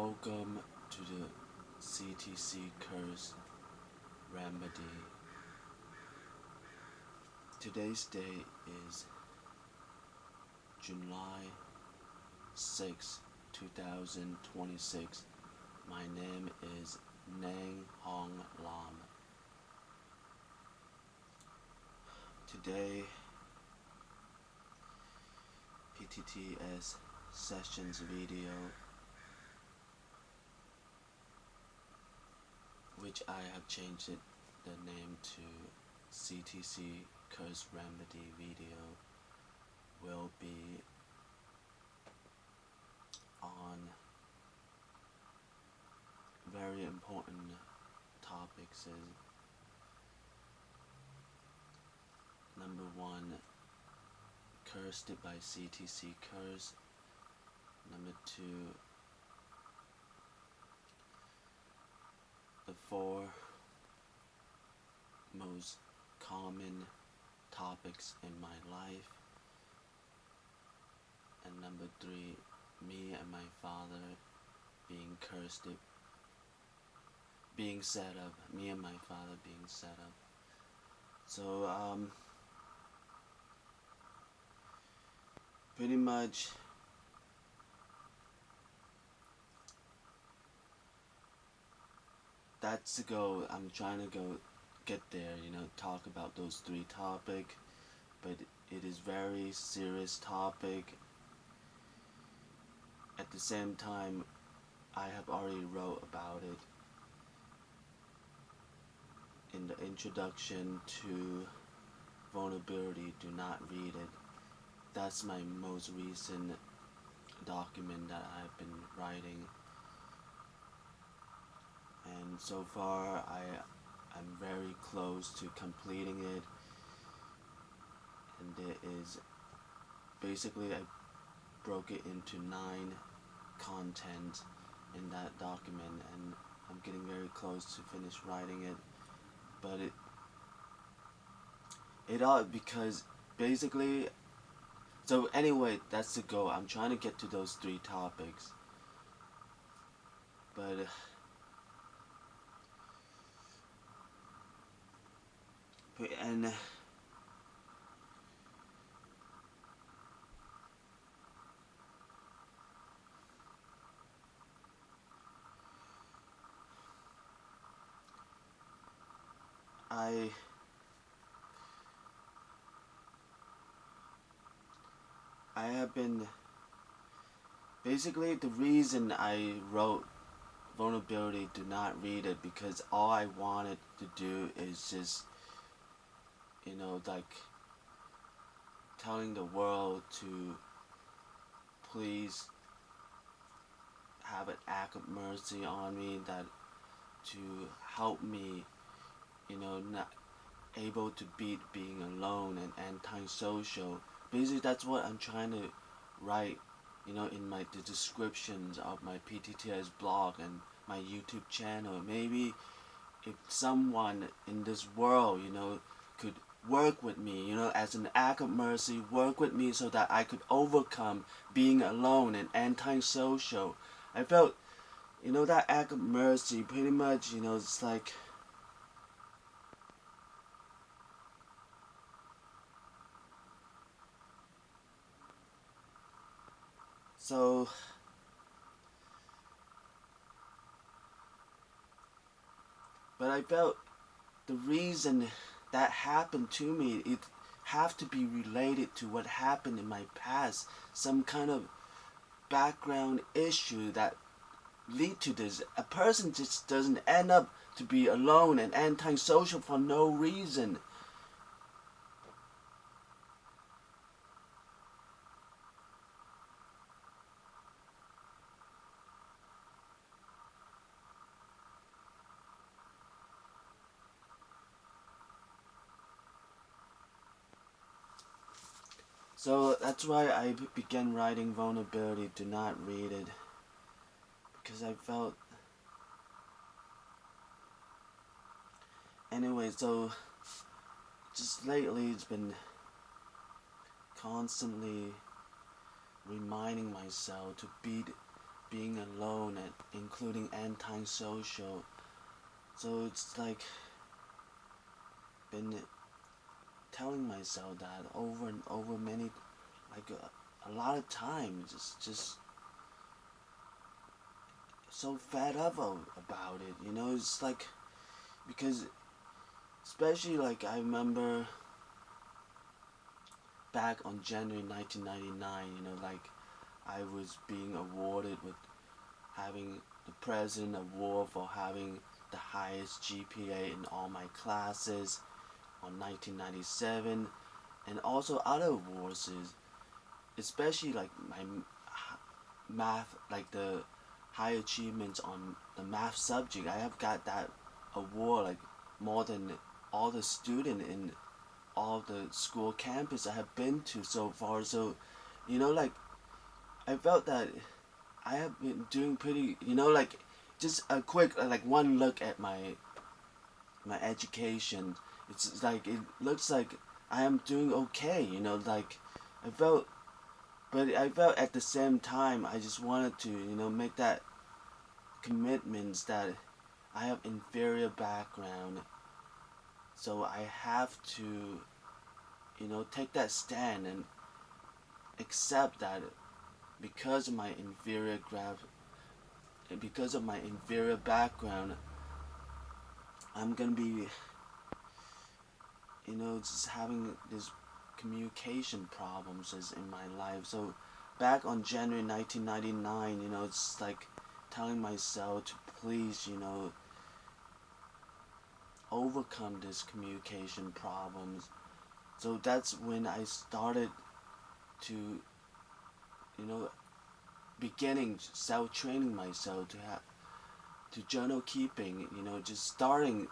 Welcome to the CTC Curse Remedy. Today's date is July 6, 2026. My name is Nang Hong Lam. Today, PTTS sessions video, which I have changed the name to CTC Curse Remedy video, will be on very important topics. Is number one, cursed by CTC curse. Number two, the four most common topics in my life. And number three, me and my father being cursed, being set up. Me and my father being set up. So, pretty much that's the goal. I'm trying to get there, talk about those three topics, but it is very serious topic. At the same time, I have already wrote about it in the introduction to Vulnerability, Do Not Read It. That's my most recent document that I've been writing. And so far, I'm very close to completing it. And it is basically, I broke it into 9 content in that document, and I'm getting very close to finish writing it. But it all, because basically, so anyway, that's the goal. I'm trying to get to those 3 topics. But and I have been, basically the reason I wrote Vulnerability, Do Not Read It, because all I wanted to do is just, like telling the world to please have an act of mercy on me, that to help me, not able to beat being alone and antisocial. Basically, that's what I'm trying to write, in the descriptions of my PTTS blog and my YouTube channel. Maybe if someone in this world, could work with me, as an act of mercy, work with me so that I could overcome being alone and antisocial. I felt, that act of mercy, pretty much, it's like, so, but I felt the reason that happened to me, it have to be related to what happened in my past, some kind of background issue that lead to this. A person just doesn't end up to be alone and antisocial for no reason. So that's why I began writing Vulnerability, Do Not Read It, because I felt, anyway, so just lately it's been constantly reminding myself to beat being alone and including antisocial. So it's like been telling myself that over and over many, like a lot of times, just so fed up about it. It's like because especially like I remember back on January 1999. Like I was being awarded with having the President Award for having the highest GPA in all my classes on 1997, and also other awards, especially like my math, like the high achievements on the math subject. I have got that award like more than all the student in all the school campus I have been to so far. So, like I felt that I have been doing pretty. Like just a quick like one look at my education. It's like it looks like I am doing okay. Like I felt, but I felt at the same time I just wanted to make that commitments that I have inferior background, so I have to take that stand and accept that because of my because of my inferior background, I'm gonna be just having this communication problems as in my life. So back on January 1999, it's like telling myself to please, overcome this communication problems. So that's when I started to, you know, beginning self training myself to have to journal keeping. Just starting,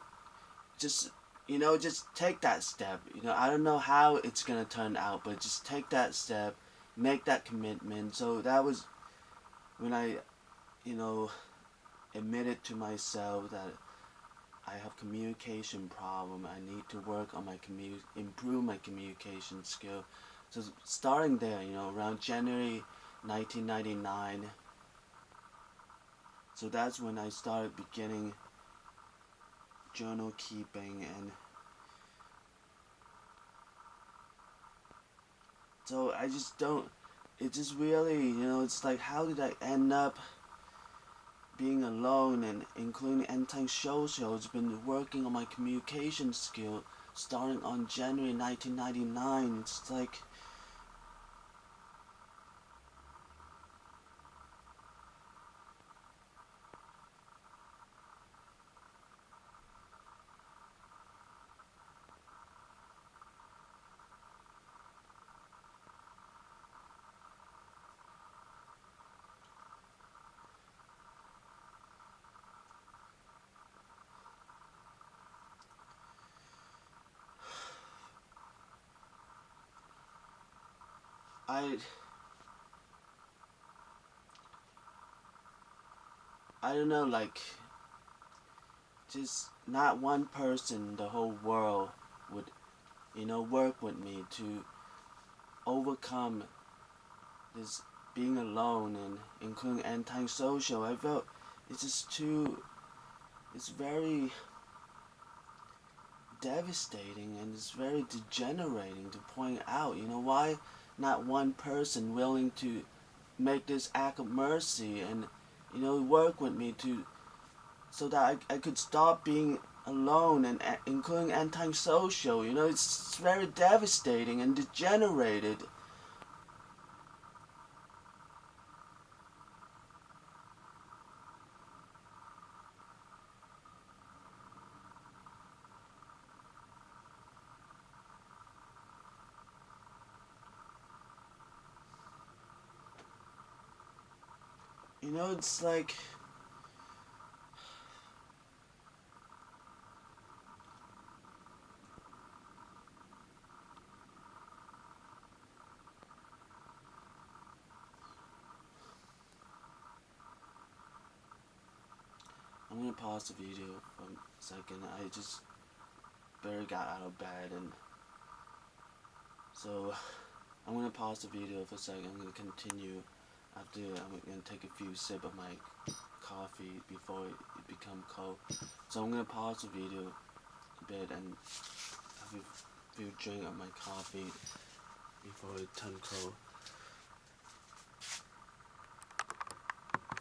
just just take that step. I don't know how it's gonna turn out, but just take that step, make that commitment. So that was when I, you know, admitted to myself that I have communication problem. I need to work on my improve my communication skill. So starting there, around January 1999. So that's when I started beginning journal keeping, and so I just don't. It just really, it's like how did I end up being alone and including antisocial? It's been working on my communication skill starting on January 1999. It's like I I don't know, like just not one person in the whole world would work with me to overcome this being alone and including antisocial. I felt it's just too. It's very devastating and it's very degenerating to point out. Why not one person willing to make this act of mercy and work with me to so that I could stop being alone and including antisocial. It's very devastating and degenerated. It's like I'm gonna pause the video for a second. I just barely got out of bed, and so I'm gonna pause the video for a second. I'm gonna continue after I'm gonna take a few sip of my coffee before it become cold. So I'm gonna pause the video a bit and have a few drink of my coffee before it turn cold.